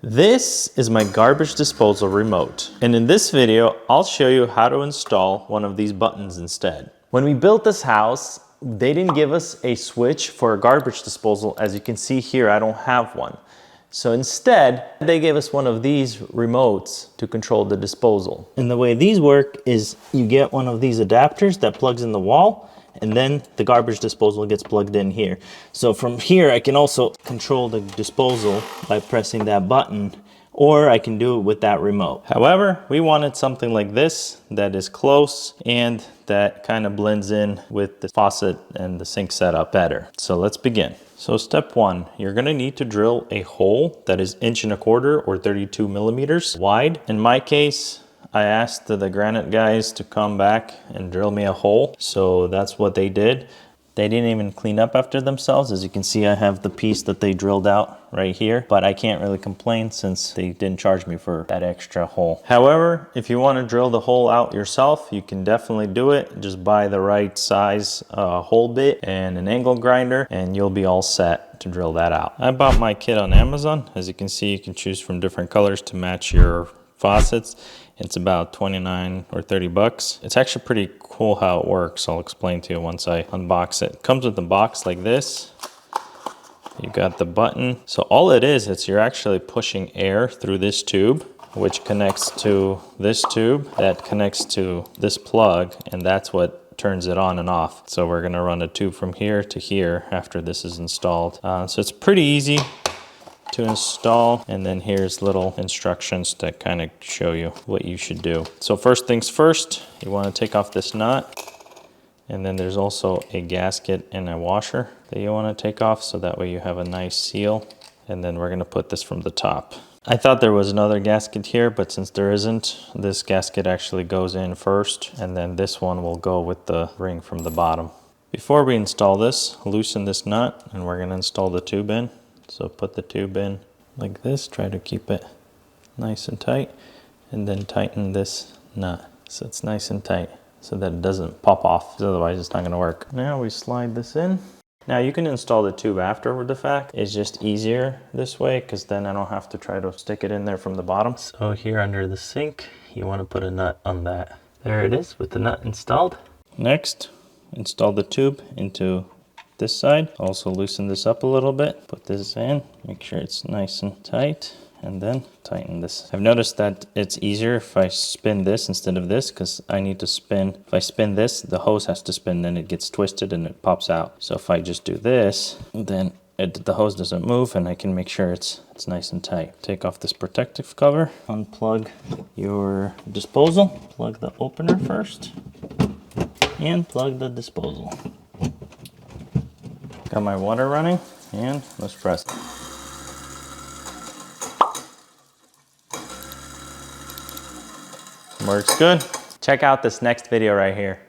This is my garbage disposal remote, and in this video I'll show you how to install one of these buttons instead. When we built this house, they didn't give us a switch for a garbage disposal. As you can see here, I don't have one. So instead, they gave us one of these remotes to control the disposal. And the way these work is you get one of these adapters that plugs in the wall, and then the garbage disposal gets plugged in here. So from here, I can also control the disposal by pressing that button, or I can do it with that remote. However, we wanted something like this that is close and that kind of blends in with the faucet and the sink setup better. So let's begin. So step one, you're gonna need to drill a hole that is 1.25 inches or 32 millimeters wide. In my case, I asked the granite guys to come back and drill me a hole. So that's what they did. They didn't even clean up after themselves. As you can see, I have the piece that they drilled out right here, but I can't really complain since they didn't charge me for that extra hole. However, if you want to drill the hole out yourself, you can definitely do it. Just buy the right size hole bit and an angle grinder, and you'll be all set to drill that out. I bought my kit on Amazon. As you can see, you can choose from different colors to match your faucets. It's about 29 or 30 bucks. It's actually pretty cool how it works. I'll explain to you once I unbox it. It comes with a box like this. You got the button. So all it is you're actually pushing air through this tube, which connects to this tube that connects to this plug, and that's what turns it on and off. So we're gonna run a tube from here to here after this is installed. So it's pretty easy to install, and then here's little instructions that kind of show you what you should do. So first things first, you want to take off this nut, and then there's also a gasket and a washer that you want to take off, so that way you have a nice seal. And then we're going to put this from the top. I thought there was another gasket here, but since there isn't, this gasket actually goes in first, and then this one will go with the ring from the bottom. Before we install this, loosen this nut, and we're going to install the tube in. So put the tube in like this, try to keep it nice and tight, and then tighten this nut so it's nice and tight so that it doesn't pop off, otherwise it's not going to work. Now we slide this in. Now you can install the tube after the fact. It's just easier this way because then I don't have to try to stick it in there from the bottom. So here under the sink, you want to put a nut on that. There it is with the nut installed. Next, install the tube into this side. Also loosen this up a little bit, put this in, make sure it's nice and tight, and then tighten this. I've noticed that it's easier if I spin this instead of this, because I need to spin. If I spin this, the hose has to spin, then it gets twisted and it pops out. So if I just do this, then the hose doesn't move, and I can make sure it's nice and tight. Take off this protective cover, unplug your disposal, plug the opener first, and plug the disposal. Got my water running, and let's press. Works good. Check out this next video right here.